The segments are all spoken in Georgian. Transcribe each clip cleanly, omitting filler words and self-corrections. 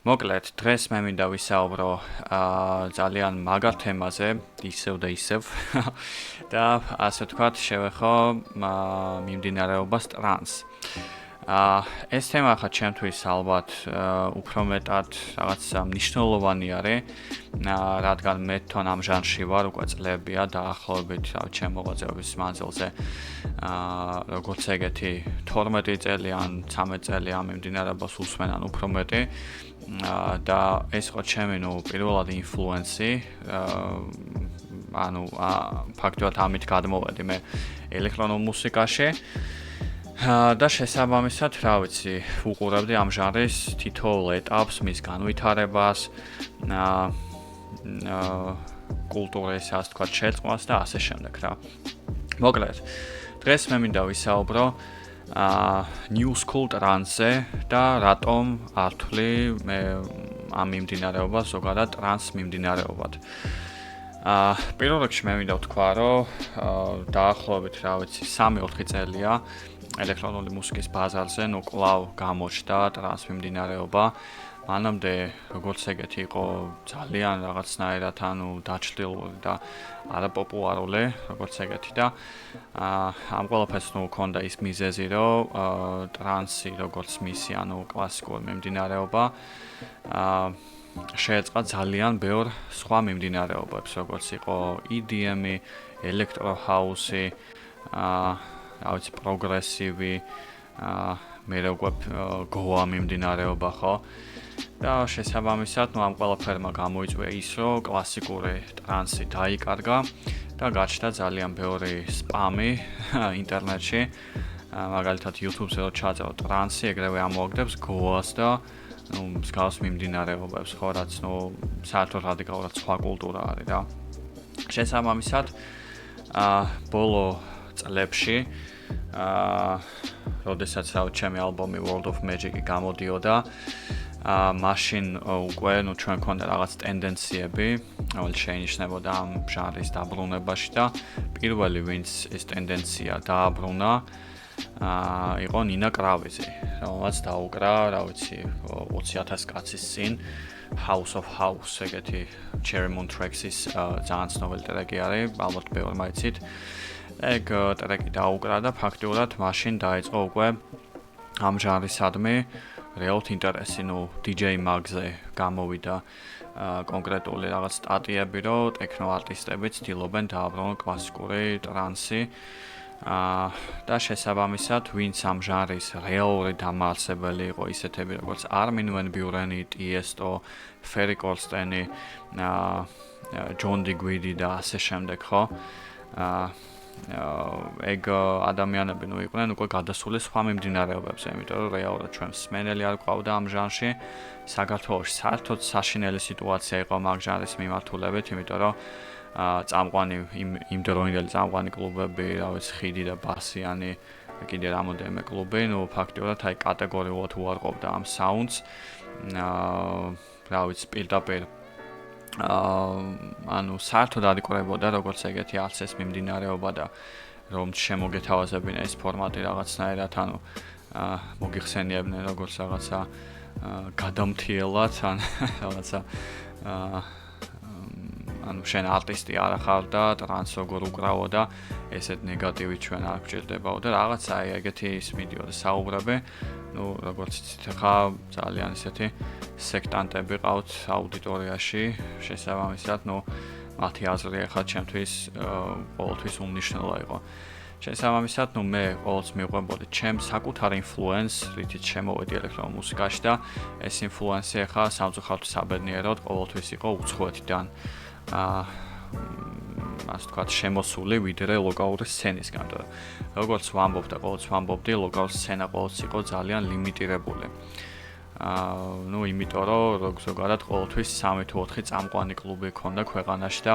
მოკლედ, დღეს მე მინდა ვისაუბრო ძალიან მაგარ თემაზე, ისევ და ისევ. და ასე ვთქვათ, შევეხო მიმდინარეობას ტრანს. ეს თემა ხა ჩემთვის ალბათ უფრო მეტად რაღაც მნიშვნელოვანი არის, რადგან მე თვითონ ამ ჟანრში ვარ უკვე წლებია დაახლოებით ჩემ მოღვაწეობის მანძილზე. როგორც ეგეთი 12 წელი ან 13 წელი ამ მიმდინარეობას უსმენ ან უფრო მეტი. და ეს ხო ჩემი პირველად ინფლუენსი, ფაქტობრივად ამით გადმოვედი მე ელექტრონულ მუსიკაში. და შესაბამისად, რა ვიცი, უყურებდი ამ ჟანრის თითოეულ ეტაპს, მის განვითარებას, კულტურის, ასე ვთქვათ, შეწყმას და ასე შემდეგ რა. მოკლედ, დღეს მე მინდა ვისაუბრო new school trance-ზე და რატომ არ ვთვლი მე ამ მიმდინარეობას ზოგადად ტრანს მიმდინარეობად. პირველ რიგში მე მინდა ვთქვა, რომ დაახლოებით, რა ვიცი, 3-4 წელია ელექტრონული მუსიკის ბაზარზე კვლავ გამოჩნდა ტრანს მიმდინარეობა. მანამდე როგორც ეგეთი იყო ძალიან რაღაცნაირად დაჩლილი და არაპოპულარული, როგორც ეგეთი და ამ ყველაფერს ჰქონდა ის მიზეზი, რომ ტრანსი როგორც მისი კლასიკური მიმდინარეობა შეეწყა ძალიან ბევრ სხვა მიმდინარეობებს, როგორც იყო EDM-ი, ელექტრო ჰაუსი, რა ვიცი, პროგრესივი, მე როგორ გოა მიმდინარეობა ხო? და შესაბამისად, ამ ყველაფერმა გამოიწვია ის, რომ კლასიკური ტრანსი დაიკარგა და გაჩნდა ძალიან ბევრი სპამი ინტერნეტში. მაგალითად, YouTube-ზე რო ჩაწერო ტრანსი, ეგრევე ამოაგდებს გოას და მსგავს მიმდინარეობებს, ხო, რაც საერთოდ რადიკალურად სხვა კულტურა არის რა. შესაბამისად, ბოლო წლებში, როდესაც ჩემი ალბომი World of Magic-ი გამოდიოდა, მაშინ უკვე ჩვენ ქონდა რაღაც ტენდენციები, რომელიც შეინიშნებოდა ამ ჟანრის დაბრუნებაში და პირველი ვინც ეს ტენდენცია დააბრუნა, იყო ნინა კრავიზი, რომელსაც დაუკრა, რა ვიცი, 20,000 კაცის წინ House of House ეგეთი Cherry Moon Tracks-ის ძალიან ცნობილი ტრეკი არის, ალბათ ბევრმა იცით. ეგ ტრეკი დაუკრა და ფაქტიურად მაშინ დაიწყო უკვე ამ ჟანრისადმი რეალურად ინტერესი, DJ Mag-ზე გამოვიდა კონკრეტული რაღაც სტატიები, რომ ტექნო არტისტები ცდილობენ დააბრუნონ კლასიკური ტრანსი. და შესაბამისად, ვინც ამ ჟანრის რეალური დამაარსებელი იყო ისეთები, როგორც Armin van Buuren, Tiesto, Ferry Corsten, John Digweed და ასე შემდეგ, ხო? ეგ ადამიანები იყვნენ უკვე გადასული სხვა მიმდინარეობებზე, იმიტომ რომ რეალურად ჩვენ მსმენელი არ გვყავდა ამ ჟანრში. საქართველოში საერთოდ საშინელი სიტუაცია იყო მაგ ჟანრის მიმართულებით, იმიტომ რომ წამყვანი იმდროინდელი წამყვანი კლუბები, რა ვიცი, ხიდი და ბასიანი, კიდე რამოდენიმე კლუბი, ფაქტიურად კატეგორიულად უარყოფდა ამ საუნდს. რა ვიცი, პირდაპირ საერთოდ არ იყურებოდა როგორც ეგეთი არც ეს მიმდინარეობა და რომ შემოგეთავაზებინა ეს ფორმატი რაღაცნაირად, მოგიხსენიებდნენ როგორც რაღაცა გადამთიელად, ან რაღაცა შენ არტისტი არ ახარ და ტრანს როგორ უკრავო და ესეთ ნეგატივი ჩვენ არ გვჭირდებაო და რაღაცა ეგეთი ის მიდიოდა საუბრები. როგორც იცით, ხა ძალიან ისეთი სექტანტები ყავთ აუდიტორიაში, შესაბამისად, მათი აზრი ახლა ჩემთვის ყოველთვის უმნიშვნელო იყო. შესაბამისად, მე ყოველთვის მივყვებოდი ჩემს საკუთარ ინფლუენსს, რითიც შემოვედი ელექტრონულ მუსიკაში და ეს ინფლუენსი ახლა სამწუხაროდ საბედნიეროდ ყოველთვის იყო უცხოეთიდან. ასე ვთქვათ, შემოსული ვიდრე ლოკალური სცენისგან. როგორც ვამბობ და ყოველთვის ვამბობდი, ლოკალური სცენა ყოველთვის იყო ძალიან ლიმიტირებული. იმიტომ რომ ზოგადად ყოველთვის 3 თუ 4 წამყვანი კლუბი ჰქონდა ქვეყანაში და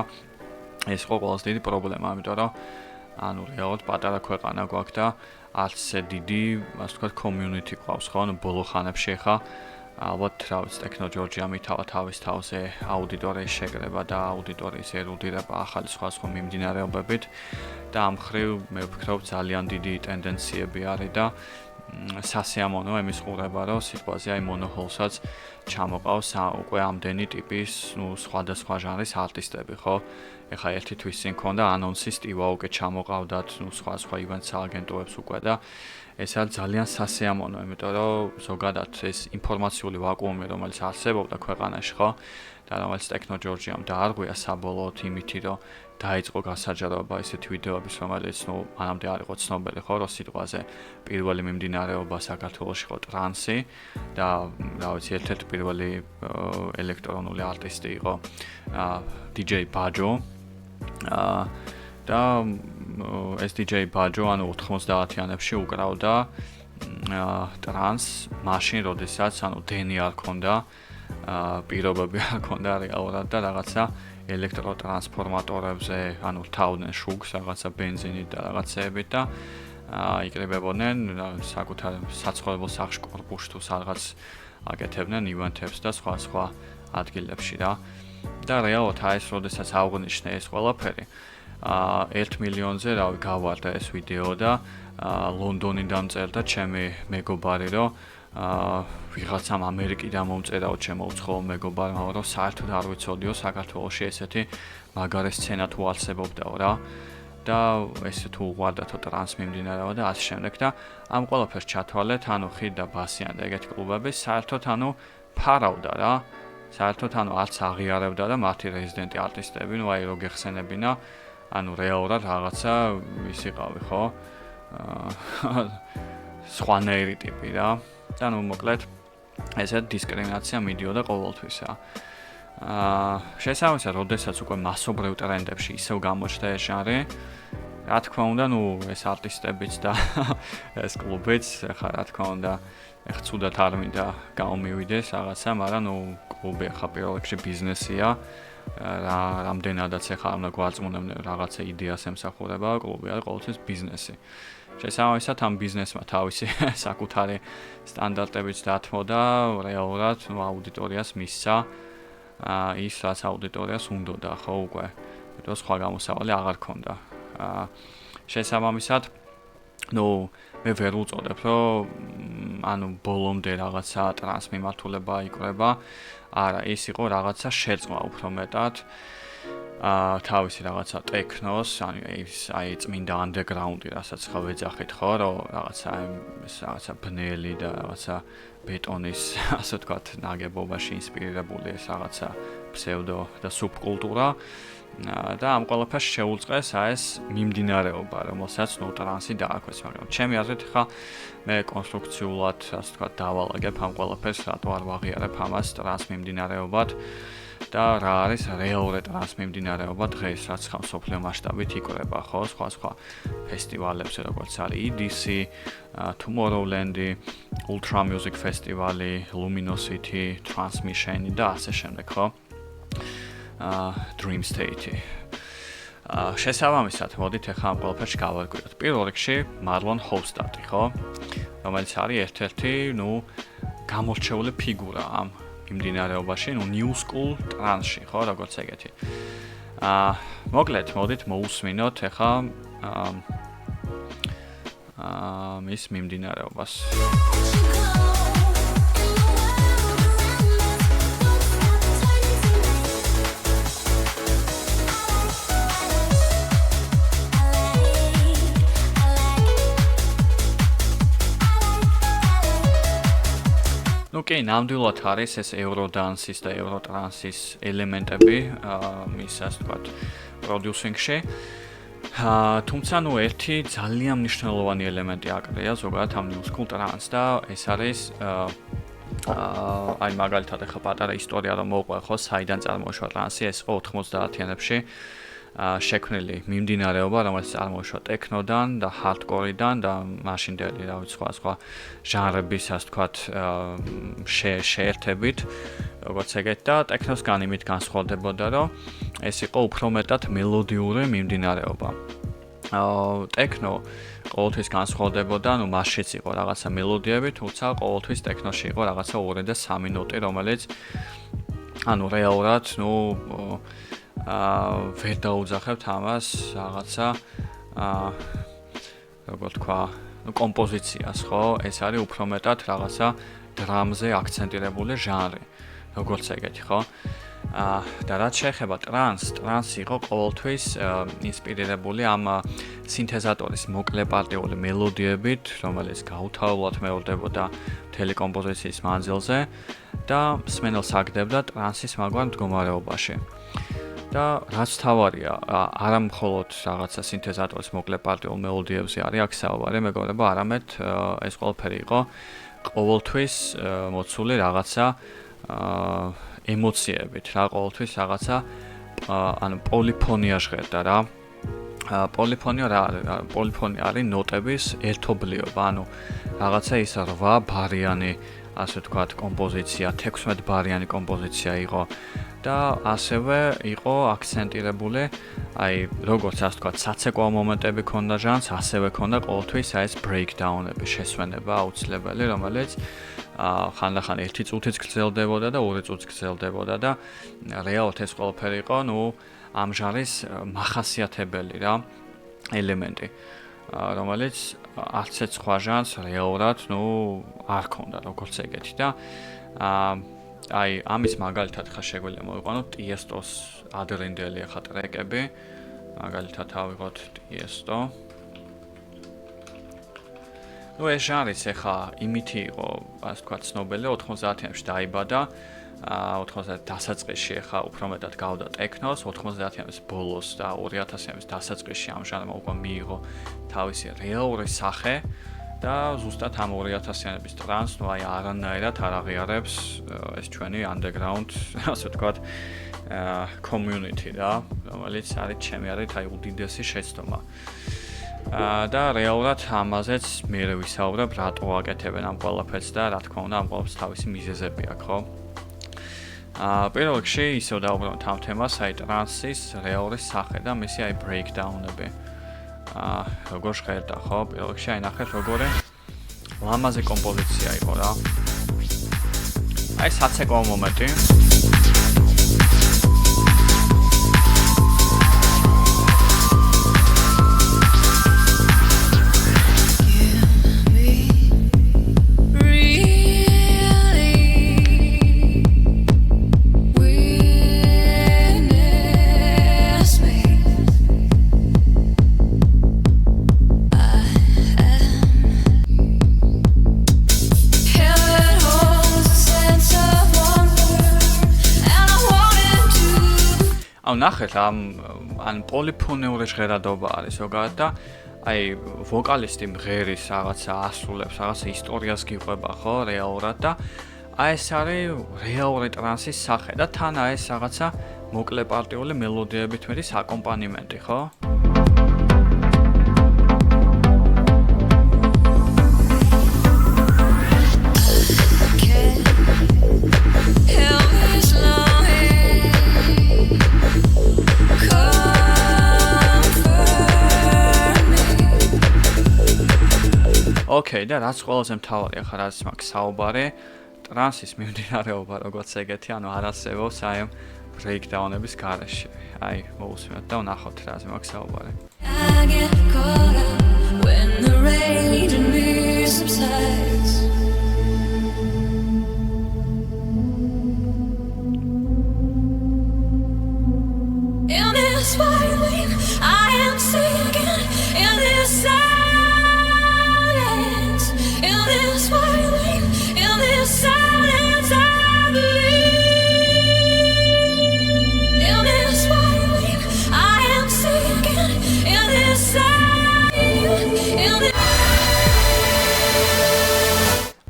ეს იყო ყველაზე დიდი პრობლემა, იმიტომ რომ რეალურად პატარა ქვეყანა გვაქვს და არც ესე დიდი, ასე ვთქვათ, community ყავს, ხო? ბოლო ხანებში ხა ალბათ, რა ვიცი, ტექნო ჯორჯია მითავა თავის თავზე აუდიტორიის შეკრება და აუდიტორიის ერუდირება ახალი სხვა მიმდინარეობებით და ამ მხრივ მე ვფიქრობ ძალიან დიდი ტენდენციები არის და სასიამოვნოა იმის ყურება, რომ სიტყვაზე აი მონოჰოლსაც ჩამოყავს უკვე ამდენი ტიპის, სხვადასხვა ჟანრის არტისტები, ხო? ეხლა ერთი თვის წინ ქონდა ანონსი სტივა უკვე ჩამოყავდათ, სხვა ივენტ სააგენტოებს უკვე და ეს არის ძალიან სასიამოვნო, იმიტომ რომ ზოგადად ეს ინფორმაციული ვაკუუმი, რომელიც არსებობდა ქვეყანაში, ხო? და რომელიც ტექნო ჯორჯიამ დაარღვია საბოლოოდ იმითი, რომ დაიწყო გასაჯაროება ისეთი ვიდეოების, რომელიც მანამდე არ იყო ცნობილი, ხო, რომ სიტყვაზე პირველი მიმდინარეობა საქართველოში იყო ტრანსი და რა ვიცი, ერთ-ერთი პირველი ელექტრონული არტისტი იყო DJ Bajo და ეს DJ Bajo ანუ 90-იანებში უკრავდა ტრანს მაშინ, როდესაც დენი არ ქონდა პირობები არ ქონდა რეალურად და რაღაცა ელექტროტრანსფორმატორებზე, თავდნენ შუგს, რაღაცა ბენზინით და რაღაცეებით და იკრიბებოდნენ საკუთარ საცხოვრებელ სახლში კორპუსში თუ რაღაც აკეთებდნენ ივენთებს და სხვა ადგილებში რა. და რეალურად ეს როდესაც აღნიშნე ეს ყველაფერი 1 მილიონზე გავარდა ეს ვიდეო და ლონდონიდან წერდა ჩემი მეგობარი, რომ ვიღაცამ ამერიკიდან მომწერაო ჩემო უცხოელ მეგობარმა, რომ საერთოდ არ ვიცოდიო საქართველოში ესეთი მაგარი სცენა თუ არსებობდაო რა და ესე თუ უყვარდათო ტრანს მიმდინარეობა და ასე შემდეგ და ამ ყველაფერს ჩათვალეთ, ხიდ და ბასიან და ეგეთი კლუბები საერთოდ ფარავდა რა, საერთოდ არც აღიარებდა და მათი რეზიდენტი არტისტები, აი რო გეხსენებინა, რეალურად რაღაცა ის იყავი, ხო? სხვანაირი ტიპი რა. და მოკლედ ესეთ დისკრიმინაცია მიდიოდა ყოველთვისა. შესაბამისად, როდესაც უკვე მასობრივ ტრენდებში ისევ გამოჩნდა ეს ჟანრი, რა თქმა უნდა, ეს არტისტებიც და ეს კლუბიც, ხა რა თქმა უნდა, ცუდად არ მინდა გამომივიდეს რაღაცა, მაგრამ კლუბი ხა პირველ რიგში ბიზნესია. რამდენადაც ხა არ უნდა გვარწმუნებდნენ რაღაცა იდეას ემსახურება, კლუბი არის ყოველთვის ბიზნესი. შესაბამისად, ამ ბიზნესმა თავისი საკუთარი სტანდარტებიც დათმო და რეალურად აუდიტორიას მისცა ის, რაც აუდიტორიას უნდოდა, ხო უკვე. იმიტომ სხვა გამოსავალი აღარ ქონდა. შესაბამისად, მე ვერ უწოდებ, რომ ბოლომდე რაღაცა ტრანს მიმართულება იკვრება. არა, ის იყო რაღაცა შეწყვა უფრო მეტად. თავისი რაღაცა ტექნოს, აი წმინდა ანდერგრაუნდი, რასაც ხა ვეძახით, ხო, რომ რაღაცა ბნელი და რაღაცა ბეტონის, ასე ვთქვათ, ნაგებობაში ინსპირირებული ეს რაღაცა ფსევდო და სუბკულტურა და ამ ყველაფერს შეუწყეს ეს მიმდინარეობა, რომელსაც ტრანსი დააქვეს, მაგრამ ჩემი აზრით ხა მე კონსტრუქციულად, ასე ვთქვათ, დავალაგებ ამ ყველაფერს, რატო არ ვაღიარებ ამას ტრანს მიმდინარეობად. და რა არის რეალური ტრანს მიმდინარეობა დღეს, რაც ხა მსოფლიო მასშტაბით იკვრება, ხო, სხვა ფესტივალებზე, როგორც არის EDC, Tomorrowland-ი, Ultra Music Festival-ი, Luminosity, Transmission და ასე შემდეგ, ხო? Dream State-ი. შესაბამისად, მოდით ახლა ამ ყველაფერში გავარკვიოთ. პირველ რიგში Marlon Hofstadti, ხო? რომელიც არის ერთ-ერთი, გამორჩეული ფიგურა ამ მიმდინარეობაში, new school ტრანსში, ხო, როგორც ეგეთი. მოკლედ, მოდით მოусმინოთ ახლა მის მიმდინარეობას. კი, ნამდვილად არის ეს ევროდანსის და ევროტრანსის ელემენტები მის, ასე ვთქვათ, პროდიუსინგში. თუმცა, ერთი ძალიან მნიშვნელოვანი ელემენტი აკრია ზოგადად ამ new school trance და ეს არის აი მაგალითად ახლა პატარა ისტორია რომ მოყვე ხო, საიდან წარმოიშვა ტრანსი, ეს იყო 90-იანებში შექმნილი მიმდინარეობა, რომელიც წარმოიშვა ტექნოდან და ჰარდკორიდან და მაშინდელი, რა ვიცი, სხვა ჟანრების, ასე ვთქვათ, შეერთებით, როგორც ეგეთ და ტექნოსგან იმით განსხვავდებოდა, რომ ეს იყო უფრო მეტად მელოდიური მიმდინარეობა. ტექნო ყოველთვის განსხვავდებოდა, მასშიც იყო რაღაცა მელოდიები, თუმცა ყოველთვის ტექნოში იყო რაღაცა 2 და 3 ნოტი, რომელიც რეალურად, ვერ დაუძახებთ ამას რაღაცა როგორ თქვა, კომპოზიციას, ხო? ეს არის უფრო მეტად რაღაცა დრამზე აქცენტირებული ჟანრი. როგორც ეგეთი, ხო? და რაც შეეხება ტრანსი იყო ყოველთვის ინსპირირებული ამ სინთეზატორის მოკლეპარტიული მელოდიებით, რომელიც გაუთავებლად მეორდებოდა მთელი კომპოზიციის მანძილზე და მსმენელს აგდებდა ტრანსის მაგვარ მდგომარეობაში. და რაც თავარია, არა მხოლოდ რაღაცა სინთეზატორის მოკლეპარტიულ მელოდიებზე არის აქ საუბარი, მეგობრებო, არამედ ეს ყველაფერი იყო ყოველთვის მოცული რაღაცა ემოციებით, რა ყოველთვის რაღაცა ანუ პოლიფონია ჟღერდა რა. პოლიფონია არის ნოტების ერთობლიობა, ანუ რაღაცა ის 8 ბარიანი, ასე ვთქვათ, კომპოზიცია, 16 ბარიანი კომპოზიცია იყო და ასევე იყო აქცენტირებული, აი, როგორც ასე ვთქვათ, საცეკვაო მომენტები ქონდა ჟანრს, ასევე ქონდა ყოველთვის აი ეს breakdown-ები, შესვენება აუცილებელი, რომელიც ხანდახან 1 წუთიც გრძელდებოდა და 2 წუთიც გრძელდებოდა და რეალურად ეს ყველაფერი იყო, ამ ჟანრის მახასიათებელი რა ელემენტი, რომელიც არც ერთ სხვა ჟანრს რეალურად, არ ქონდა როგორც ეგეთი და აი ამის მაგალითად ხა შეგვიძლია მოვიყვანოთ ტიესტოს ადრინდელი ახლა ტრეკები, მაგალითად ავიღოთ ტიესტო. ეს ჟანრიც ახლა იმითი იყო, ასე ვთქვათ, ცნობილი 90-იანებში დაიბადა, 90-იან დასაწყისში ახლა უფრო მეტად გავდა ტექნოს, 90-იანების ბოლოს და 2000-იანების დასაწყისში ამ ჟანრმა უკვე მიიღო თავისი რეალური სახე და ზუსტად ამ 2000-იანების ტრანს, აი არანაირად არ აღიარებს ეს ჩვენი underground, ასე ვთქვათ, community რა, რომელიც არის ჩემი არის აი უდიდესი შეცდომა. და რეალურად ამაზეც მე ვისაუბრებ, რატო აკეთებენ ამ ყველაფერს და რა თქმა უნდა ამ ყველაფერს თავისი მიზეზები აქვს, ხო? პირველ რიგში ისევ დავუბრუნდეთ ამ თემას, აი ტრანსის რეალური სახე და მისი აი breakdown-ები. როგორ ჟღერდა, ხო? პირველ რიგში აი ნახეთ როგორი ლამაზი კომპოზიცია იყო რა. აი საცეკვაო მომენტი. ნახეთ ან პოლიფონიური ჟღერადობა არის ზოგადად და აი ვოკალისტი მღერის რაღაცა ასრულებს, რაღაცა ისტორიას გიყვება, ხო, რეალურად და აი ეს არის რეალური ტრანსის სახე და თან აი ეს რაღაცა მოკლეპარტიული მელოდიებით მიდის აკომპანიმენტი, ხო? ოკეი, და რაც ყველაზე მთავარია ხა რაც მაქვს საუბარი, ტრანსის მიმდინარეობა როგორც ეგეთი, ანუ არ არსებობს აი ამ breakdown-ების გარეშე. აი, მოусმინოთ და ვნახოთ რაზე მაქვს საუბარი.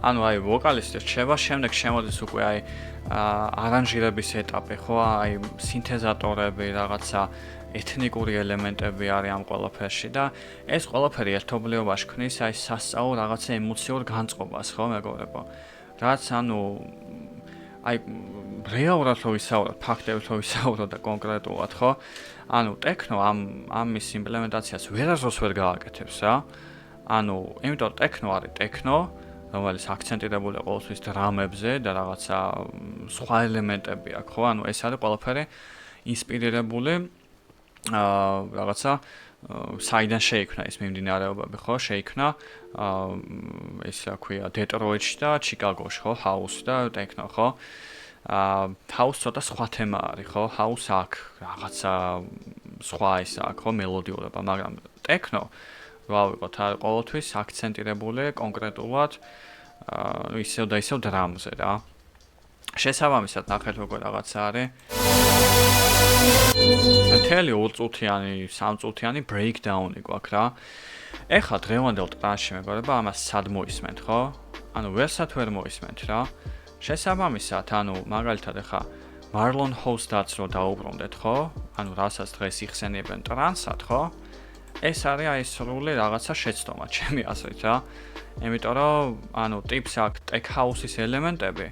ანუ აი ვოკალისტი რჩება, შემდეგ შემოდის უკვე აი არანჟირების ეტაპი, ხო, აი სინთეზატორები, რაღაცა ეთნიკური ელემენტები არის ამ ყველაფერში და ეს ყველაფერი ერთობლიობაში ქმნის აი სასწაულ რაღაცა ემოციურ განწყობას, ხო, მეგობრებო. რაც ანუ აი რეალურად რო ვისაუბროთ, ფაქტებით რო ვისაუბროთ და კონკრეტულად, ხო? ანუ ტექნო ამის იმპლემენტაციას ვერასდროს ვერ გააკეთებს რა. ანუ იმიტომ ტექნო არის ტექნო, რომელიც აქცენტირებულია ყოველთვის დრამებზე და რაღაცა სხვა ელემენტები აქვს, ხო? ანუ ეს არის ყველაფერი ინსპირირებული რაღაცა საიდან შეიქმნა ეს მიმდინარეობები, ხო? შეიქმნა ესე ქვია დეტროიტში და ჩიკაგოში, ხო? ჰაუსი და ტექნო, ხო? ჰაუს ცოტა სხვა თემა არის, ხო? ჰაუს აქ რაღაცა სხვა ის აქ, ხო? მელოდიურობა, მაგრამ ტექნო რა ვიყოთ, არის ყოველთვის აქცენტირებული კონკრეტულად ისევ და ისევ დრამზე რა. შესაბამისად ნახეთ როგორ რაღაცა არის. მთელი 2 წუთიანი, 3 წუთიანი breakdown-ი გვაქვს რა. ეხლა დღევანდელ ტრანსში მეგობრებო, ამას სად მოისმენთ, ხო? ანუ ვერსად ვერ მოისმენთ რა. შესაბამისად, ანუ მაგალითად ეხლა Marlon Host-ს რო დაუბრუნდეთ, ხო? ანუ რასაც დღეს იხსენიებენ ტრანსად, ხო? ეს არის აი სრული რაღაცა შეცდომა, ჩემი აზრით რა. იმიტომ რომ ანუ ტიპს აქვს tech house-ის ელემენტები,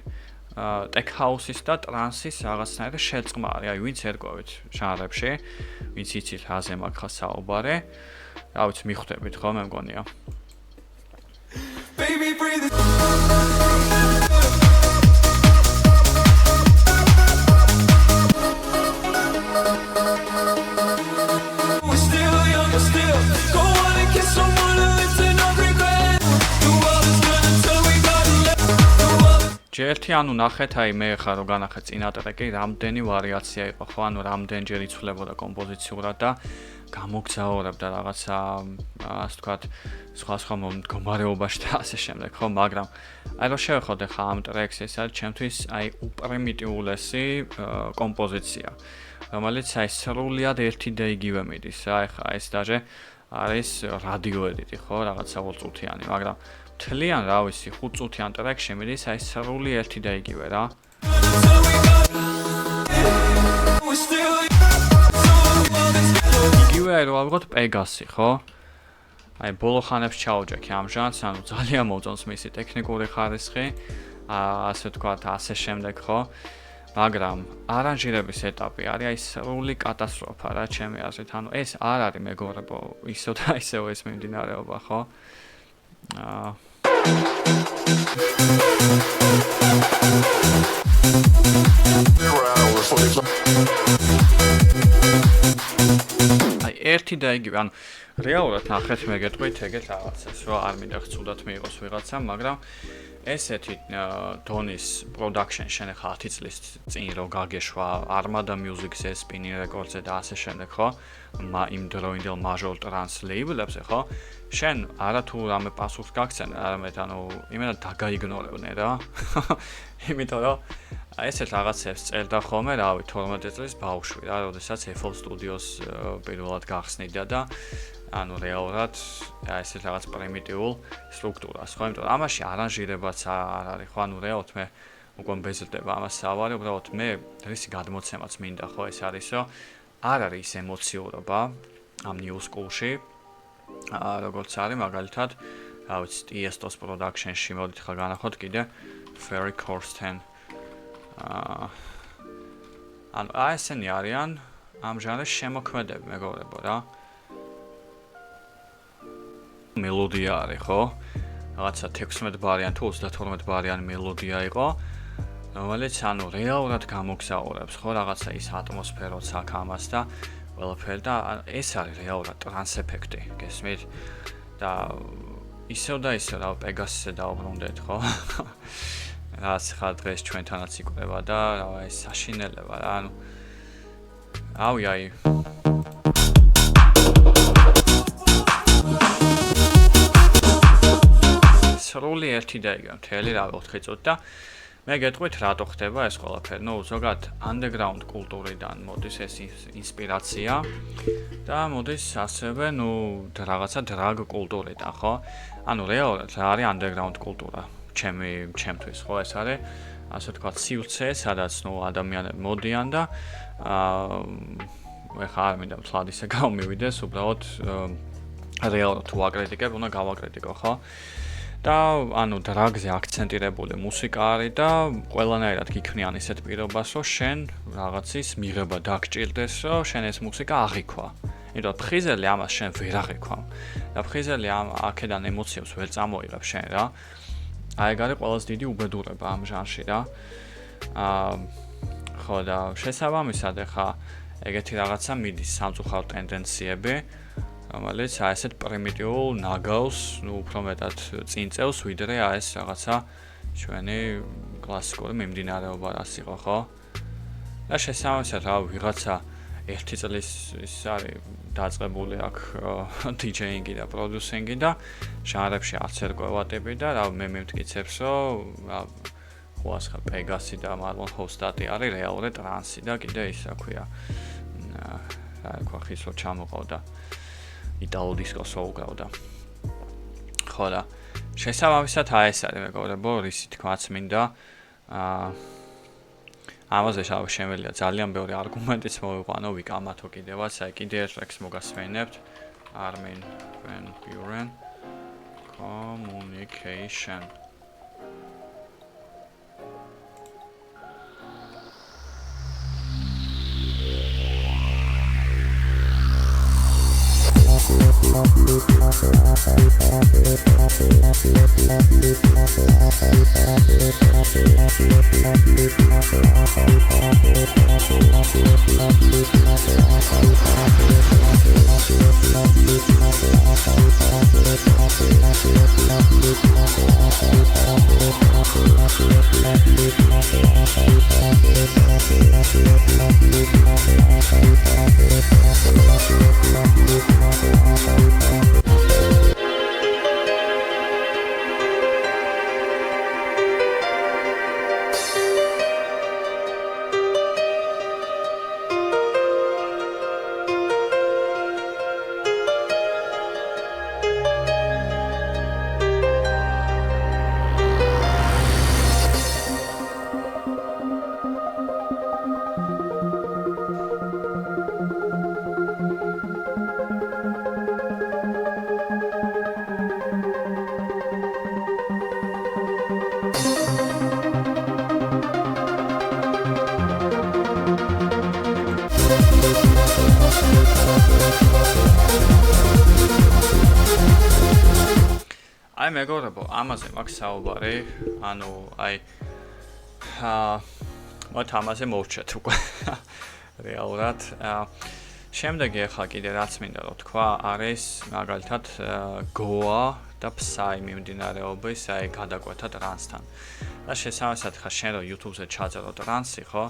tech house-ის და ტრანსის რაღაცნაირი შეწყმარი, აი ვინც ერკვევით ჟანრებში, ვინც იცით რაზე მაგხა საუბარი, რა ვიცი მიხვდებით ხო, მე მგონია. Baby breathe ერთი ანუ ნახეთ აი მე ხა რო განახეთ წინა ტრეკი რამდენი ვარიაცია იყო ხო ანუ რამდენჯერ იცვლებოდა კომპოზიციურად და გამოგზაურებდა რაღაცა ასე ვთქვათ სხვა მდგომარეობაში და ასე შემდეგ ხო მაგრამ აი რო შევეხოთ ხა ამ ტრეკს ეს არის ჩემთვის აი უპრიმიტიულესი კომპოზიცია რომელიც აი სრულიად ერთი და იგივე მიდის რა ხა ეს დაჟე არის რადიო ედიტი ხო რაღაცა 2 წუთიანი მაგრამ თლიან რა ვიცი 5 წუთიან ტრეკში მიდის აი სრული ერთი და იგივე რა იგივე რა ვიღოთ პეგასი ხო აი ბოლო ხანებს ჩაუჯექი ამ ჟანრს ანუ ძალიან მოძონს მისი ტექნიკური ხარისხი ასე ვთქვათ ასე შემდეგ ხო მაგრამ არანჟირების ეტაპი არის აი სრული კატასტროფა რა ჩემი აზრით ანუ ეს არ არის მეგობრებო ისო და ისევ ეს მიმდინარეობა ხო აი ერთი და იგივე ანუ რეალურად ნახეთ მე გეტყვით ეგეთ რაღაცას რომ არ მინდა ხცუდად მიიღოს ვიღაცამ მაგრამ ესეთი დონის production შენ ხა 10 წლის წინ რო გაგეშვა Armada Music-ზე Spinning Records-ზე და ასე შემდეგ ხო იმ დროინდელ major trance label-ებზე ხო შენ არათუ რამე პასუხს გაგცენ არამედ ანუ იმენა დაგაიგნორებნე რა იმიტომ რომ ესეთ რაღაცებს წერდა ხოლმე რავი 12 წლის ბავშვი რა როდესაც FL Studios პირველად გახსნიდა და ანუ რეალურად ესეთ რაღაც პრიმიტიულ სტრუქტურას ხო იმიტომ რომ ამაში არანჟირებაც არ არის ხო ანუ რეალურად მე უკვე მბეზრდება ამას საუბარი უბრალოდ მე რისი გადმოცემაც მინდა ხო ეს არის რომ არ არის ის ემოციურობა ამ new school-ში როგორც არის მაგალითად რა ვიცი Tiesto's production-ში მოდით ხა განახოთ კიდე Ferry Corsten ანუ ესენი არიან ამ ჟანრის შემოქმედები მეგობრებო რა მელოდია არის ხო? რაღაცა 16 ბარიანი თუ 32 ბარიანი მელოდია იყო, რომელიც ანუ რეალურად გამოგზაურებს ხო რაღაცა ის ატმოსფეროც აქ ამას და ყველაფერი და ეს არის რეალურად ტრანს ეფექტი, გესმით? და ისევ და ისევ რა პეგასზე დაუბრუნდეთ ხო? რაც ხა დღეს ჩვენთანაც იკვება და რა ეს საშინელება რა ანუ აი სრული ერთი და იგივე მთელი რა 4 წუთი და მე გეტყვით რატო ხდება ეს ყველაფერი. ნუ ზოგადად underground კულტურიდან მოდის ეს ინსპირაცია და მოდის ასევე ნუ რაღაცა drag კულტურიდან, ხო? ანუ რეალურად რა არის underground კულტურა? ჩემთვის ხო ეს არის ასე ვთქვათ სივრცე, სადაც ნუ ადამიანები მოდიან და ეხლა არ მინდა თლად ისე გამოვიდეს, უბრალოდ რეალურად თუ აკრიტიკებ, უნდა გავაკრიტიკო, ხო? და ანუ დრაგზე აქცენტირებული მუსიკა არის და ყველანაირად გიქნიან ისეთ პირობას, რომ შენ რაღაცის მიღება დაგჭირდეს, რომ შენ ეს მუსიკა აღიქვა. იმიტომ ფხიზელი ამას შენ ვერ აღიქვა. და ფხიზელი აქედან ემოციებს ვერ წამოიღებ შენ რა. აი ეგ არის ყველაზე დიდი უბედურება ამ ჟანრში რა. ხო და შესაბამისად ახლა ეგეთი რაღაცა მიდის სამწუხარო ტენდენციები, რომელიც აი ესეთ პრიმიტიულ ნაგავს, უფრო მეტად წინ წევს, ვიდრე აი ეს რაღაცა ჩვენი კლასიკური მიმდინარეობა რას იყო, ხო? და შესაბამისად, ვიღაცა 1 წლის ის არის დაწყებული აქ DJ-ინგი და პროდიუსინგი და ჟანრებში არც ერკვევა ტიპი და მე მემტკიცებს, რომ ხواسხა პეგასი და მარლონ ჰოსტატი არის რეალური ტრანსი და კიდე ის რა ქვია რა ხისო ჩამოყავდა იტალო დისკოსო უკრავდა. ხო და შესაბამისად აი ეს არის მეგობრებო, რისი თქვაც მინდა ამაზე შემიძლია ძალიან ბევრი არგუმენტიც მოვიყვანო, ვიკამათო კიდევაც, აი კიდე ერთ ტრეკს მოგასვენებთ Armin van Buuren Communication. აი მეგობრებო, ამაზე მაქვს საუბარი, ანუ აი მათ ამაზე მოვჩეთ უკვე რეალურად. შემდეგი ახლა კიდე რაც მინდა რომ თქვა, არის მაგალითად Goa და Psy მიმდინარეობის აი გადაკვეთა ტრანსთან. და შესაბამისად ხა შენ რომ YouTube-ზე ჩაწერო ტრანსი, ხო?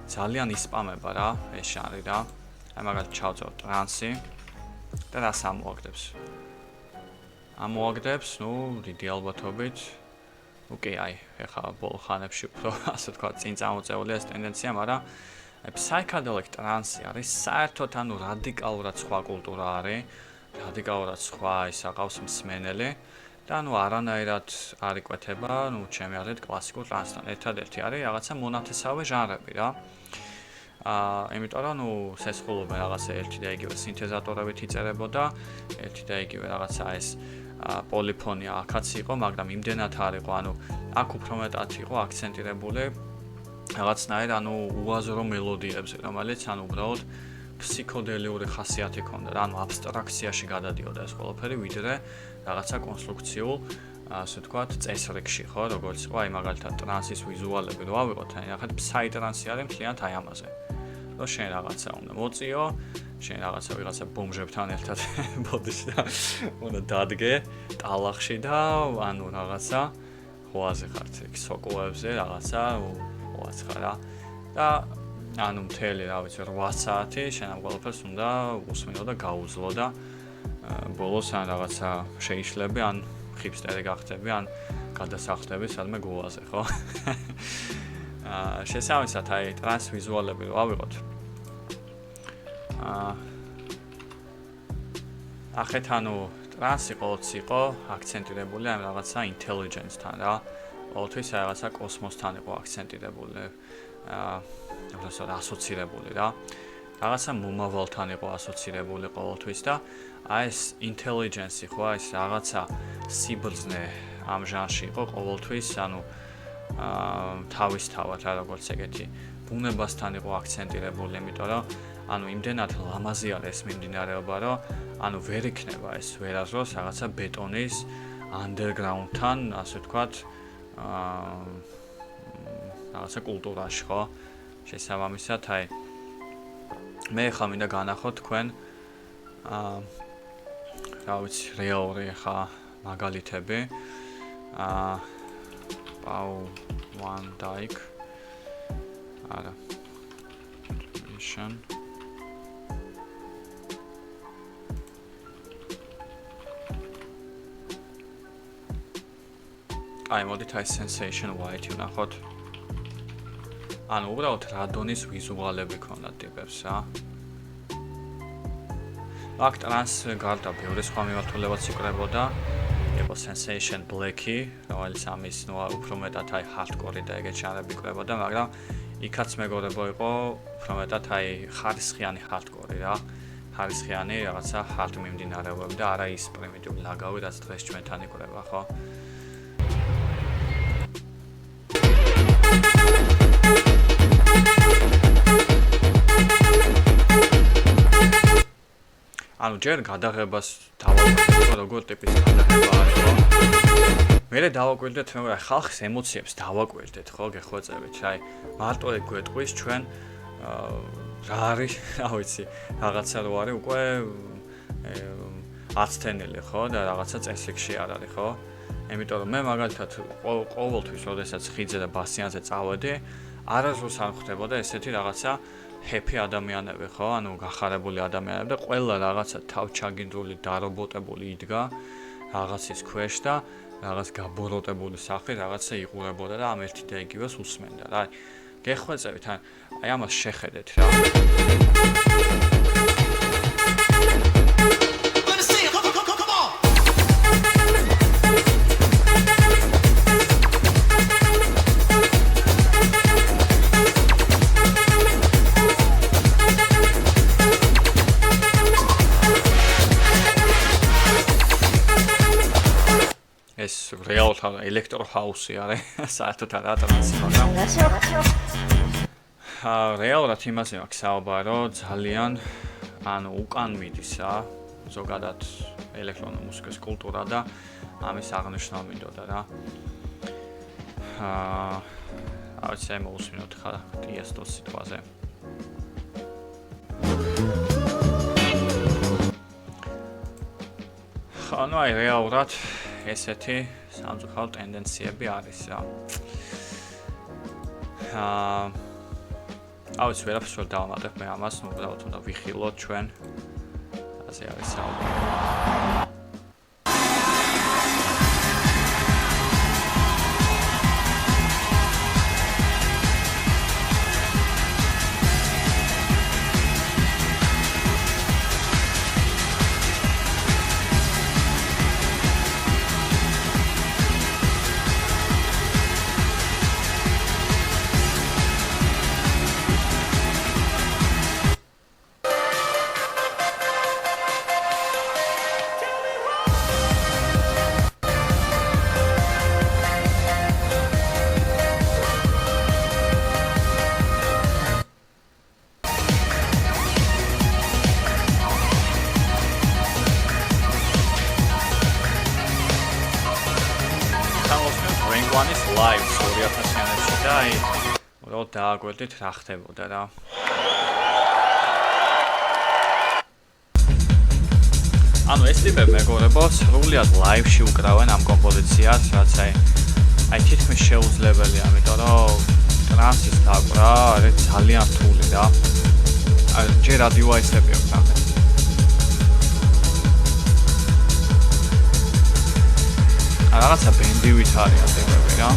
ძალიან ისპამება რა ეს ჟანრი რა. აი მაგალითად ჩავწერო ტრანსი და რას ამოაგდებს? ამოაგდებს, დიდი ალბათობით. ოკეი, აი, ეხლა ბოლო ხანებში უფრო ასე თქვა წინ წამოწეულია ეს ტენდენცია, მაგრამ აი psychedelic trance არის საერთოდ ანუ რადიკალურად სხვა კულტურა არის, რადიკალურად სხვა ის აყავს მსმენელი და ანუ არანაირად არ იკვეთება, ჩემი აზრით კლასიკურ ტრანსთან. ერთადერთი არის რაღაცა მონათესავე ჟანრები რა. იმიტომ რომ სესხულობენ რაღაცა ერთი და იგივე სინთეზატორებით იწერებოდა, ერთი და იგივე რაღაცა ეს პოლიფონია აქაც იყო, მაგრამ იმდენად არ იყო, ანუ აქ უფრო მეტად იყო აქცენტირებული რაღაცნაირ უაზრო მელოდიებზე, რომელიც უბრალოდ ფსიქოდელიური ხასიათი ჰქონდა, ანუ აბსტრაქციაში გადადიოდა ეს ყველაფერი, ვიდრე რაღაცა კონსტრუქციულ, ასე ვთქვათ, წესრიგში, ხო, როგორც იყო, აი მაგალითად ტრანსის ვიზუალები რო ავიღოთ, აი ნახეთ, ფსაი ტრანსი არის მთლიანად აი ამაზე. რომ შენ რაღაცა უნდა მოწიო, შენ რაღაცა ბომჟებთან ერთად ბოდიში და უნდა დადგე ტალახში და ანუ რაღაცა ხოაზე ხარ იქ სოკოებზე რაღაცა ხოაც ხარ და ანუ მთელი რა ვიცი 8 საათი შენ ამ ყველაფერს უნდა უსმინო და გაუძლო და ბოლოს ან რაღაცა შეიშლები ან ხიპსტერი გახდები ან გადასახლდები სადმე გულაზე ხო შესაბამისად აი ტრანს ვიზუალები რო ავიღოთ ახეთ ანუ ტრანსი ყოველთვის იყო აქცენტირებული ამ რაღაცა ინტელიგენსთან რა ყოველთვის რაღაცა კოსმოსთან იყო აქცენტირებული უბრალოდ ასოცირებული რა რაღაცა მომავალთან იყო ასოცირებული ყოველთვის და აი ეს ინტელიგენსი ხო ეს რაღაცა სიბრძნე ამ ჟანრში იყო ყოველთვის ანუ თავისთავად რა როგორც ეგეთი ბუნებასთან იყო აქცენტირებული იმიტომ რომ ანუ იმდენად ლამაზი არის ეს მიმდინარეობა რომ ანუ ვერ იქნება ეს ვერასდროს რაღაცა ბეტონის underground-თან ასე ვთქვათ რაღაცა კულტურაში ხო შესაბამისად აი მე ხა მინდა განახოთ თქვენ რა ვიცი, რეალური ხა მაგალითები. Pau Van Dijk. არა. Mission. აი, მოდით აი Sensation White ვნახოთ. ანუ უბრალოდ რადონის ვიზუალები ქონდათ ტიპებს რა. აქ ტრანს გარდა ბევრი სხვა მიმართულებაც იკრებოდა. იყო Sensation Black-ი, რომელიც ამის ნუ უფრო მეტად აი hardcore და ეგეთ ჟანრები იკრებოდა, მაგრამ იქაც მეგობრებო იყო უფრო მეტად აი ხარისხიანი hardcore რა. ხარისხიანი რაღაცა hard მიმდინარეობები და არა ის პრიმიტივ ლაგავი, რაც დღეს ჩვენთან იკრება, ხო? ანუ ჯერ გადაღებას დავაკვირდეთ, როგორ ტიპის გადაღება არის, ხო? მერე დავაკვირდეთ, მე ხალხის ემოციებს დავაკვირდეთ, ხო, გეხვეწებით, აი, მარტო ეგ გვეტყვის ჩვენ რა არის, რა ვიცი, რაღაცა რო არის უკვე აცთენილი, ხო, და რაღაცა წესრიგში არ არის, ხო? იმიტომ რომ მე მაგალითად ყოველთვის, როდესაც ხიძე და ბასიანზე წავედი, არასდროს არ ხვდებოდა ესეთი რაღაცა happy ადამიანები, ხო? ანუ გახარებული ადამიანები და ყველა რაღაცა თავჩაგინდული, დარობოტებული იდგა რაღაცის ქვეშ და რაღაც გაბოროტებული სახე რაღაცა იყურებოდა და ამ ერთი და იგივეს უსმენდა რა. გეხვეწებით, აი ამას შეხედეთ რა. ეს რეალურად ელექტრო ჰაუსი არის, საერთოდ არა ტრანსი, მაგრამ რეალურად იმაზე მაქვს საუბარო, ძალიან ანუ უკან მიდის რა, ზოგადად ელექტრონული მუსიკის კულტურა და ამის აღნიშვნა მინდოდა რა. რაც მოусმინოთ ხა ტიესტოს სიტყვაზე. ანუ აი რეალურად ესეთი სამწუხარო ტენდენციები არის რა. აუც ვერაფერს ვერ დავამატებ მე ამას, ნუ უბრალოდ უნდა ვიხილოთ ჩვენ. ასე არის საუბარი. Live 2000-იანებში და აი უბრალოდ დააკვირდით რა ხდებოდა რა. ანუ ეს ტიპები მეგობრებო სრულიად live-ში უკრავენ ამ კომპოზიციას, რაც აი თითქმის შეუძლებელია, ამიტომ რომ ტრანსის დაკვრა არის ძალიან რთული რა. აი ჯერ რადიოაისები აქვს ნახეთ. რაღაცა ბენდივით არის ტიპები რა.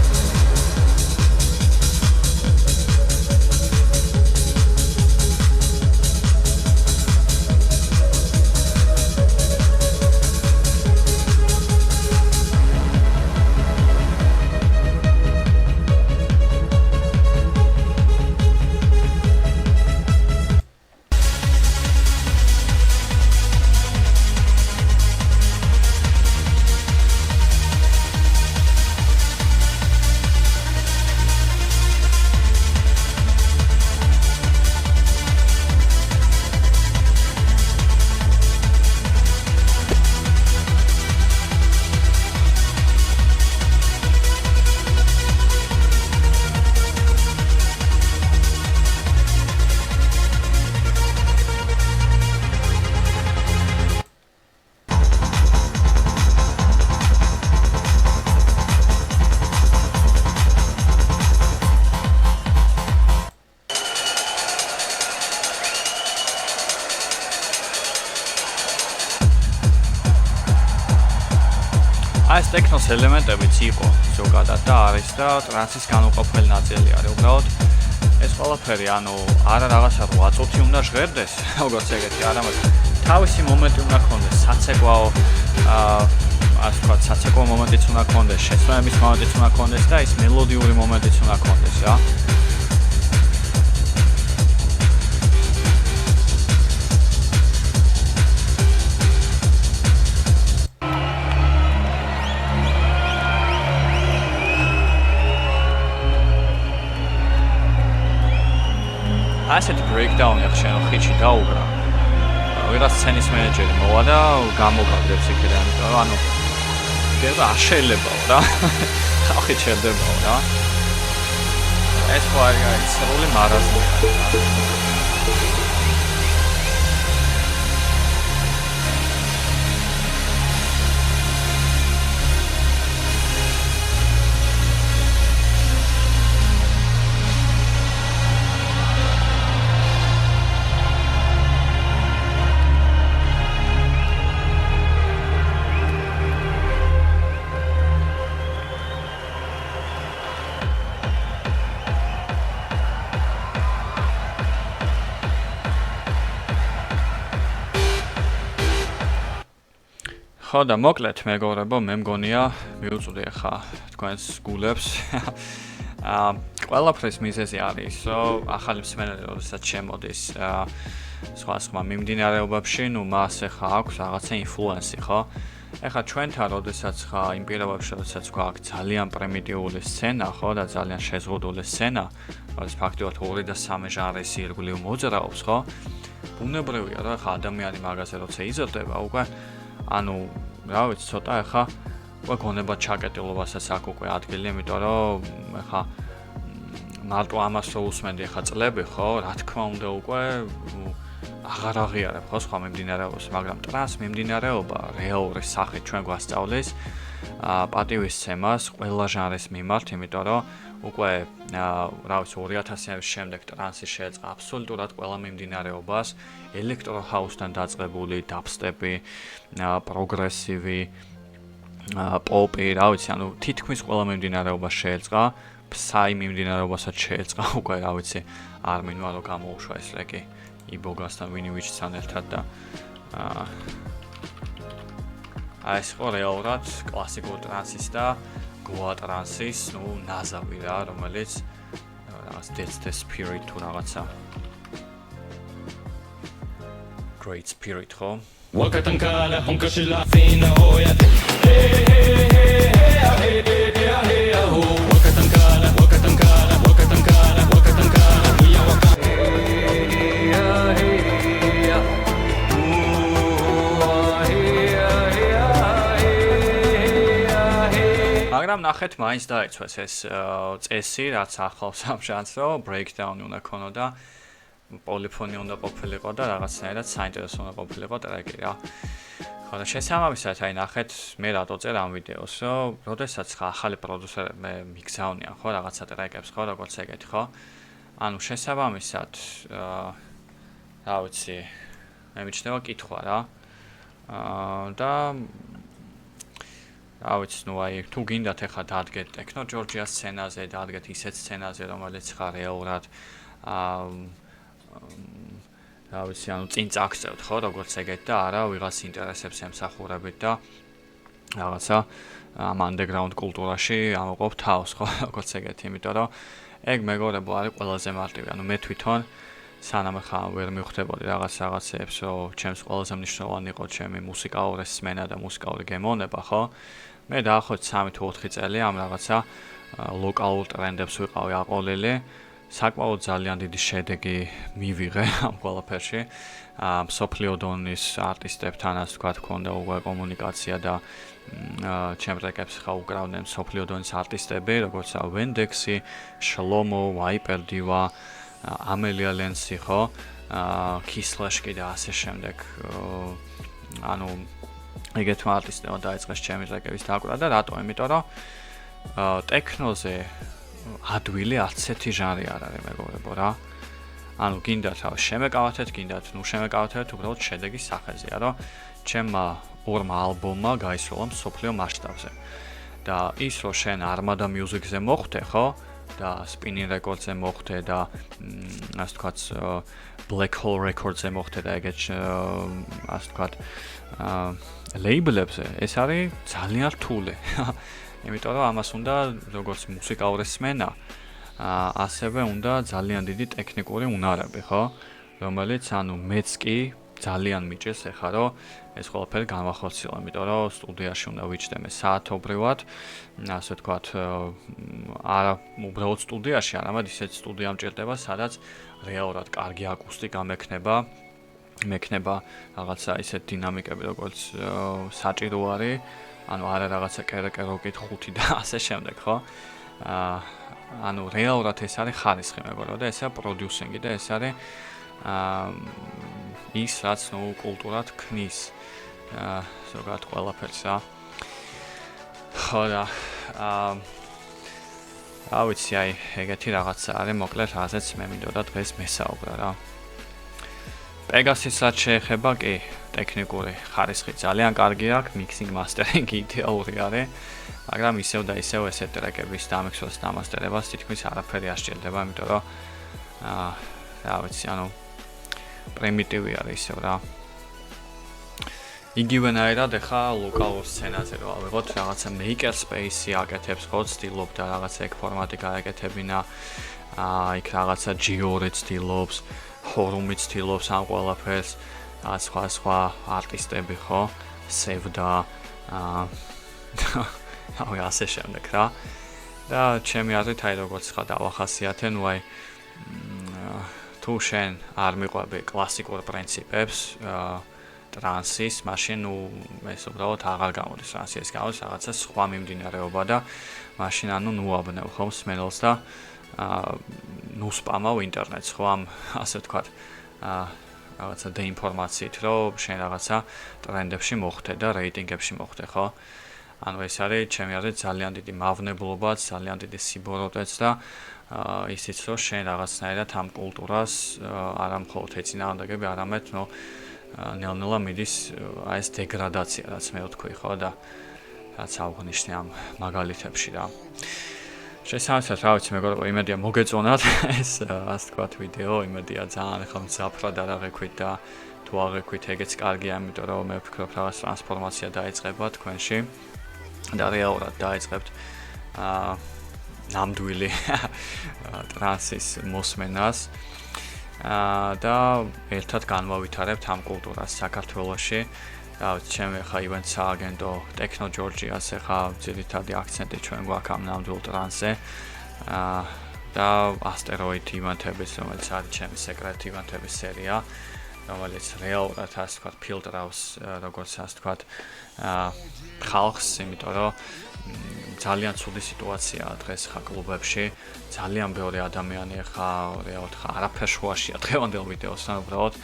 ეს ტექნოს ელემენტებიც იყო ზოგადად და არის და ტრანსის განუყოფელი ნაწილი არის. უბრალოდ ეს ყველაფერი, არა რაღაცა 8 წუთი უნდა ჟღერდეს, როგორც ეგეთი, არამედ თავისი მომენტი უნდა ქონდეს, საცეკვაო, ასე ვთქვათ, საცეკვაო მომენტიც უნდა ქონდეს, შეცვლების მომენტიც უნდა ქონდეს და ის მელოდიური მომენტიც უნდა ქონდეს, რა. ასეთი breakdown-ი ახლა ხიჩი დაუგრა. ვიღაც სცენის menedžeri მოვა და გამოგაგდებს იქიდან, იმიტომ რომ შეიძლება არ შეიძლებაო რა. ხალხი ჩერდებაო რა. ეს ხო არის სრული მარაზმია რა. ხო და მოკლედ მეგობრებო, მე მგონია მივუწვდი ახლა თქვენს გულებს. ყველაფრის მიზეზი არის, რომ ახალი მსმენელი როდესაც შემოდის სხვა მიმდინარეობებში, მას ახლა აქვს რაღაცა ინფლუენსი, ხო? ახლა ჩვენთან როდესაც ხა იმ პირობებში, როდესაც გვაქვს ძალიან პრიმიტიული სცენა, ხო და ძალიან შეზღუდული სცენა, როდესაც ფაქტობრივად 2 და 3 ჟანრის ირგვლივ მოძრაობს, ხო? ბუნებრივია, რომ ახლა ადამიანი მაგაზე როცა იზრდება, უკვე რა ვიცი, ცოტა ახლა უკვე გონება ჩაკეტილობასაც აქვს უკვე ადგილი, იმიტომ რომ ახლა მარტო ამას რო უსმენდი ახლა წლები, ხო, რა თქმა უნდა უკვე აღარ აღიარებ ხო სხვა მიმდინარეობას, მაგრამ ტრანს მიმდინარეობა რეალური სახით ჩვენ გვასწავლის პატივისცემას ყველა ჟანრის მიმართ, იმიტომ რომ უკვე რა ვიცი 2000-ების შემდეგ ტრანსი შეეწყა აბსოლუტურად ყველა მიმდინარეობას, ელექტრო ჰაუსთან დაწყებული, დაბსტეპი, პროგრესივი, პოპი, რა ვიცი, თითქმის ყველა მიმდინარეობას შეეწყა, ფსაი მიმდინარეობასაც შეეწყა, უკვე რა ვიცი, არ მინვა რომ გამოუშვა ეს ტრეკი იბოგასთან ვინივიჩთან ერთად და ეს ხო რეალურად კლასიკური ტრანსის და გოა ტრანსის, ნაზავი რა, რომელიც რაღაც Death the Spirit თუ რაღაცა Great Spirit ხო? Wakatankala honkashila fina hoya მაგრამ ნახეთ მაინც დაიცვეს ეს წესი, რაც ახლავს ამ ჟანრს, რომ breakdown-ი უნდა ქონოდა, პოლიფონი უნდა ყოფილიყო და რაღაცნაირად საინტერესო უნდა ყოფილიყო ტრეკი რა. ხო და შესაბამისად, ნახეთ მე რატო წერ ამ ვიდეოს, რომ როდესაც ახალი პროდიუსერები მიგზავნიან ხო რაღაცა ტრეკებს ხო, როგორც ეგეთი ხო? შესაბამისად რა ვიცი, მე მიჩნევა კითხვა რა. და რა ვიცი, თუ გინდათ ახლა დადგეთ ტექნო ჯორჯიას სცენაზე, დადგეთ ისეთ სცენაზე, რომელიც ხა რეალურად რა ვიცი, წინ წაგწევთ ხო, როგორც ეგეთ და არა ვიღაც ინტერესებს ემსახურებით და რაღაცა ამ underground კულტურაში ამოყოფ თავს ხო, როგორც ეგეთ, იმიტომ რომ ეგ მეგობრებო არის ყველაზე მარტივი. მე თვითონ სანამ ხა ვერ მივხვდებოდი რაღაცეებს, რომ ჩემს ყველაზე მნიშვნელოვანი იყო ჩემი მუსიკალური სმენა და მუსიკალური გემოვნება, ხო? მე დაახლოებით 3 თუ 4 წელი ამ რაღაცა ლოკალურ ტრენდებს ვიყავი აყოლილი. საკმაოდ ძალიან დიდი შედეგი მივიღე ამ ყველაფერში. მსოფლიო დონის არტისტებთანაც თქვა ქონდა უკვე კომუნიკაცია და ჩემ ტრეკებს ხა უკრავდნენ მსოფლიო დონის არტისტები, როგორც ვენდექსი, შლომო, ვაიპერ დივა, ამელია ლენსი ხო, კისლაშკი და ასე შემდეგ. ეგეთმა არტისტებმა დაიწყეს ჩემი ტრეკების დაკვრა და რატო? იმიტომ რომ ტექნოზე ადვილი არცეთი ჟანრი არ არის მეგობრებო რა. გინდათ შემეკავათეთ, გინდათ შემეკავათეთ, უბრალოდ შედეგის სახეზეა, რომ ჩემმა ორმა ალბომმა გაისროლა მსოფლიო მასშტაბზე. და ის რომ შენ Armada Music-ზე მოხვდე, ხო? და Spinning Records-ზე მოხვდე და ასე ვთქვათ Black Hole Records-ზე მოხვდე და ეგეთ ასე ვთქვათ ლეიბლებზე, ეს არის ძალიან რთული. იმიტომ რომ ამას უნდა როგორც მუსიკალური სმენა, ასევე უნდა ძალიან დიდი ტექნიკური უნარები, ხო? რომელიც მეც კი ძალიან მიჭირს ეხლა რომ ეს ყველაფერი განვახორციელო, იმიტომ რომ სტუდიაში უნდა ვიჭდე მე საათობრივად, ასე ვთქვათ, არა უბრალოდ სტუდიაში, არამედ ისეთ სტუდია მჭირდება, სადაც რეალურად კარგი აკუსტიკა მექნება რაღაცა ისეთ დინამიკები, როგორც საჭირო არის, ანუ არა რაღაცა კერეკეროკით 5 და ასე შემდეგ, ხო? ანუ რეალურად ეს არის ხარისხი, მეგობრებო, და ესაა პროდიუსინგი და ეს არის ის რაც კულტურად ქმნის ზოგადად ყველაფერს რა. ხო და ვიცი, აი ეგეთი რაღაცა არის, მოკლედ რაზეც მე მინდოდა დღეს მესაუბრა რა. Pegasus-ს შეეხება კი ტექნიკური ხარისხი ძალიან კარგი აქვს, mixing mastering იდეალური არის, მაგრამ ისევ და ისევ ესეთ ტრეკების დამიქსვას და მასტერებას თითქმის არაფერი არ სჭირდება, იმიტომ რომ რა ვიცი, ანუ პრიმიტივი არის ისევ რა. იგივენაირად ეხა ლოკალურ სცენაზე რო ავიღოთ რაღაცა makerspace-ი აკეთებს, ხო, ცდილობ და რაღაცა ეგ ფორმატი გააკეთებინა, იქ რაღაცა Geore ცდილობს, Horumi ცდილობს ამ ყველაფერს, სხვა არტისტები, ხო, Sevda, აი ასე შემდეგ რა. და ჩემი აზრით აი როგორც ხა დავახასიათე, ნუ აი თუ შენ არ მიყვები კლასიკურ პრინციპებს, ტრანსის, მაშინ ნუ ეს უბრალოდ აღარ გამოდის ტრანსი, ეს გამოდის რაღაცა სხვა მიმდინარეობა და მაშინ ანუ ნუ აბნევ ხომ სმენელს და ნუ სპამავ ინტერნეტს, ხო, ამ ასე ვთქვათ, რაღაცა დეინფორმაციით, რომ შენ რაღაცა ტრენდებში მოხვდე და რეიტინგებში მოხვდე, ხო? ანუ ეს არის ჩემი აზრით ძალიან დიდი მავნებლობაც, ძალიან დიდი სიბოროტეც და ისიც რომ შენ რაღაცნაირად ამ კულტურას არა მხოლოდ ეწინააღმდეგები, არამედ ნელ-ნელა მიდის აი ეს დეგრადაცია, რაც მე ვთქვი, ხო, და რაც აღვნიშნე ამ მაგალითებში რა. შესაძლოა, რა ვიცი, მეგობრებო, იმედია მოგეწონათ ეს ასე ვთქვათ ვიდეო, იმედია ძალიან ახლა მძაფრად არ აღექვით და თუ აღექვით ეგეც კარგია, იმიტომ რომ მე ვფიქრობ რაღაც ტრანსფორმაცია დაიწყება თქვენში და რეალურად დაიწყებთ ნამდვილი ტრანსის მოსმენას და ერთად განვავითარებთ ამ კულტურას საქართველოში. რა ვიცი, ჩემი ხა event სააგენტო Techno Georgia-ს ხა ძირითადი აქცენტი ჩვენ გვაქვს ამ ნამდვილ ტრანსზე. და ასტეროიდ ივენთების, რომელიც არის ჩემი სეკრეტ ივენთების სერია, რომელიც რეალურად ასე ვთქვათ ფილტრავს, როგორც ასე ვთქვათ, ხალხს, იმიტომ რომ ძალიან ცუდი სიტუაციაა დღეს ხა კლუბებში, ძალიან ბევრი ადამიანი ხა რეალურად ხა არაფერ შუაშია დღევანდელ ვიდეოსთან უბრალოდ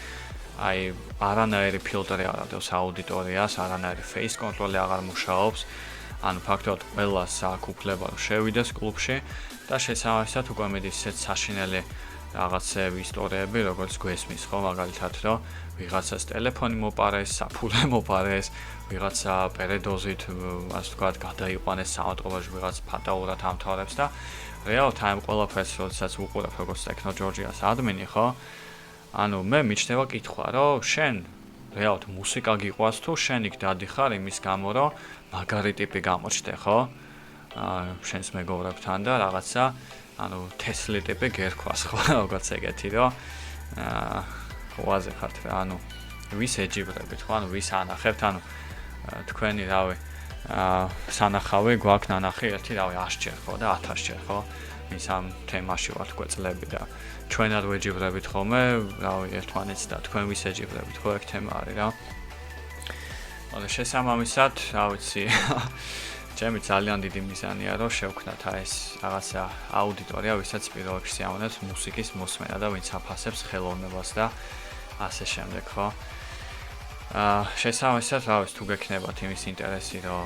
აი არანაირი ფილტრი არ აქვს აუდიტორიას, არანაირი face control-ი აღარ მუშაობს, ანუ ფაქტობრივად ყველას აქვს უფლება რომ შევიდეს კლუბში და შესაბამისად უკვე მიდის ისეთ საშინელი რაღაცები ისტორიები, როგორც გვესმის, ხო, მაგალითად, რომ ვიღაცას ტელეფონი მოპარეს, საფულე მოპარეს, ვიღაცა პერედოზით, ასე ვთქვათ, გადაიყვანეს საავადმყოფოში, ვიღაც ფატალურად ამთავრებს და რეალურად ამ ყველაფერს, როდესაც უყურებ როგორც Techno Georgia-ს ადმინი, ხო? ანუ მე მიჩნდება კითხვა, რომ შენ რეალურად მუსიკა გიყვარს თუ შენ იქ დადიხარ იმის გამო, რომ მაგარი ტიპი გამოჩნდე, ხო? შენს მეგობრებთან და რაღაცა, ანუ თესლი ტიპი გერქვას, ხო, როგორც ეგეთი, რომ ხوازე ხართ რა, ანუ ვის ეჯიბრებით, ხო, ანუ ვის ანახებთ, ანუ თქვენი, რავი, სანახავი გვაქვს ნანახი ერთი, რავი, 100 ჯერ, ხო და 1000 ჯერ, ხო? ის ამ თემაში ვართ კვეწლები და ჩვენ არ ვეჯიბრებით ხოლმე, რავი, ერთმანეთს და თქვენ ვის ეჯიბრებით, ხო, ეგ თემა არის რა. მაგრამ შესაბამისად, რა ვიცი, ჩემი ძალიან დიდი მიზანია, რომ შევქნათ ეს რაღაცა აუდიტორია, ვისაც პირველში სიამოვნებს მუსიკის მოსმენა და ვინც აფასებს ხელოვნებას და ასე შემდეგ, ხო? შესაბამისად, რა ვიცი, თუ გექნებათ იმის ინტერესი, რომ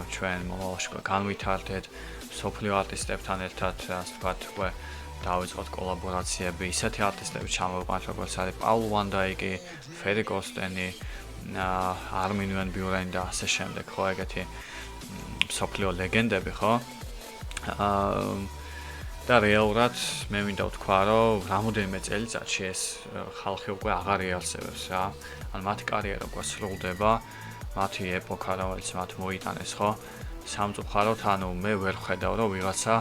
ჩვენ მომავალში განვითარდეთ სოფლიო არტისტებთან ერთად, ასე ვთქვათ, უკვე დავიწყოთ კოლაბორაციები, ისეთი არტისტები ჩამოვიყვანოთ, როგორც არის პაულ ვან დაიკი, ფერი კოსტენი, Armin van Buuren და ასე შემდეგ, ხო, ეგეთი მსოფლიო ლეგენდები, ხო? და რეალურად მე მინდა ვთქვა, რომ რამოდენიმე წელიწადში ეს ხალხი უკვე აღარ იარსებებს რა. ან მათი კარიერა უკვე სრულდება, მათი ეპოქა რომელიც მათ მოიტანეს, ხო? სამწუხაროდ, ანუ მე ვერ ხედავ, რომ ვიღაცა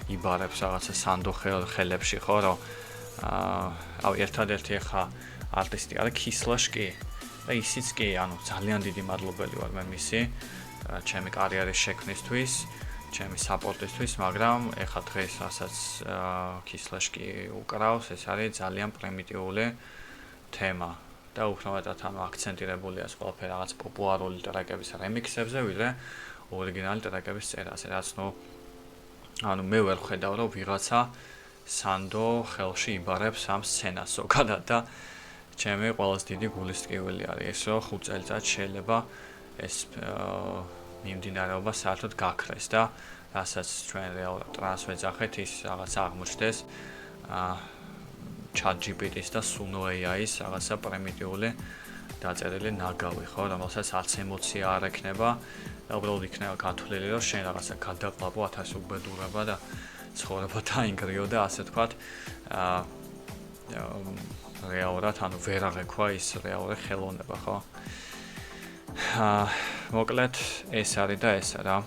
იბარებს რაღაცა სანდო ხელებში, ხო, რომ ერთადერთი ახლა არტისტი არის ქისლაშკი და ისიც კი, ანუ ძალიან დიდი მადლობელი ვარ მე მისი, ჩემი კარიერის შექმნისთვის, ჩემი საპორტისთვის, მაგრამ ეხლა დღეს რასაც ქისლაშკი უკრავს, ეს არის ძალიან პრიმიტიული თემა და უფრო მეტად ანუ აქცენტირებულია ეს ყველაფერი რაღაც პოპულარული ტრეკების რემიქსებზე, ვიდრე ორიგინალი ტრეკების წერაზე, რაც ანუ მე ვერ ხედავ, რომ ვიღაცა სანდო ხელში იბარებს ამ სცენას ზოგადად და ჩემი ყველაზე დიდი გულისწყიველი არის ეს, რომ 5 წელიწად შეიძლება ეს მიმდინარეობა საერთოდ გაქრეს და რასაც ჩვენ რეალურად ტრანს ვეძახეთ, ის რაღაც აღმოჩნდეს ChatGPT-ის და Suno AI-ის რაღაცა პრიმიტიული დაწერილი ნაგავი, ხო, რომელსაც არც ემოცია არ ექნება და უბრალოდ იქნება გათვლილი, რომ შენ რაღაცა გადაყლაპო 1000 უბედურება და ცხოვრება დაინგრიო და ასე თქვათ რეალურად ანუ ვერ აღექვა ის რეალური ხელოვნება, ხო? მოკლედ ეს არის და ესა რა.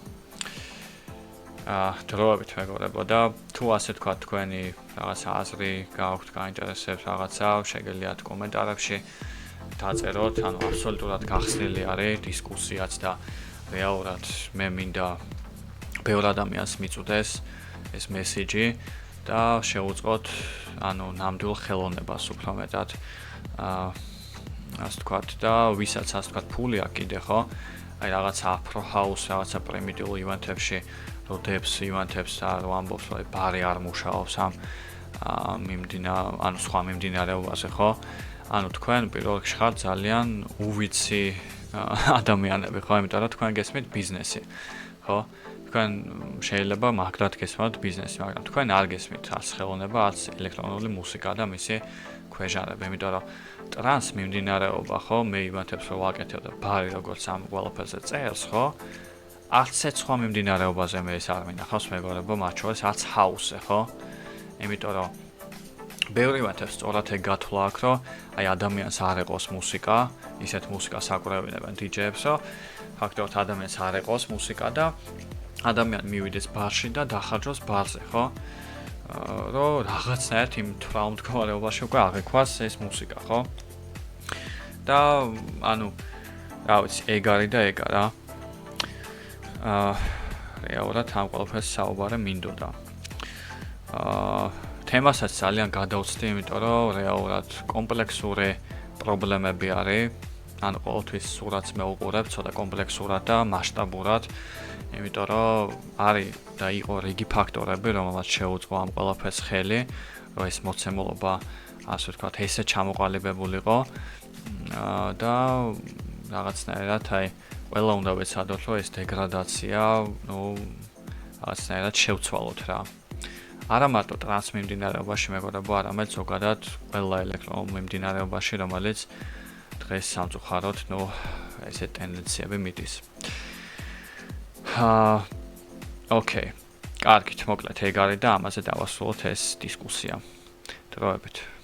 დროებით მეგობრებო და თუ ასე თქვათ თქვენი რაღაცა აზრი გააქვთ, გაინტერესებს რაღაცა, შეგიძლიათ კომენტარებში დაწეროთ, ანუ აბსოლუტურად გახსნილი არის დისკუსიაც და რეალურად მე მინდა ბევრ ადამიანს მიწვდეს ეს მესიჯი და შევუწყოთ ანუ ნამდვილ ხელოვნებას უფრო მეტად ასე თქვათ და ვისაც ასე თქვათ ფული აქვს კიდე, ხო? აი რაღაცა afro house, რაღაცა პრიმიტიულ ივენთებში რო დებს ივენთებს და რო ამბობს, რომ ბარი არ მუშაობს ამ ანუ სხვა მიმდინარეობაზე, ხო? ანუ თქვენ პირველ რიგში ხართ ძალიან უვიცი ადამიანები, ხო? იმიტომ რომ თქვენ გესმით ბიზნესი, ხო? თქვენ შეიძლება მაგრად გესმათ ბიზნესი, მაგრამ თქვენ არ გესმით არც ხელოვნება, არც ელექტრონული მუსიკა და მისი ქვეჟარება, იმიტომ რომ ტრანს მიმდინარეობა, ხო? მე ივენთებს რო ვაკეთებ და ბარი როგორც ამ ყველაფერზე წერს, ხო? არც ეს სხვა მიმდინარეობაზე მე ეს არ მინახავს მეგობრებო, მათ შორის არც ჰაუსზე, ხო? იმიტომ რომ ბევრი ივენთებს სწორად ეგ გათვლა აქვს, რომ აი ადამიანს არ ეყოს მუსიკა, ისეთ მუსიკას აკვრევინებენ DJ-ებს, რომ ფაქტობრივად ადამიანს არ ეყოს მუსიკა და ადამიანი მივიდეს ბარში და დახარჯოს ბარზე, ხო? რომ რაღაცნაირად იმ თვალმდგომარეობაში უკვე აღექვას ეს მუსიკა, ხო? და ანუ რა ვიცი, ეგ არის და ეგ არა. რეალურად ამ ყველაფერს საუბარი მინდოდა. თემასაც ძალიან გადავწდი, იმიტომ რომ რეალურად კომპლექსური პრობლემები არის. ანუ ყოველთვის სურათს მეუყურებ ცოტა კომპლექსურად და მასშტაბურად. იმიტომ რომ არის და იყო რიგი ფაქტორები, რომელსაც შეუწყო ამ ყველაფერს ხელი, რომ ეს მოცემულობა, ასე ვთქვათ, ესე ჩამოყალიბებულიყო და რაღაცნაირად აი ყველა უნდა ვეცადოთ, რომ ეს დეგრადაცია, რაღაცნაირად შევცვალოთ რა. არა მარტო ტრანს მიმდინარეობაში მეგობრებო, არამედ ზოგადად ყველა ელექტრონულ მიმდინარეობაში, რომელიც დღეს სამწუხაროდ, ესე ტენდენციები მიდის. ოკეი. კარგით, მოკლედ ეგ არის და ამაზე დავასრულოთ ეს დისკუსია. დროებით.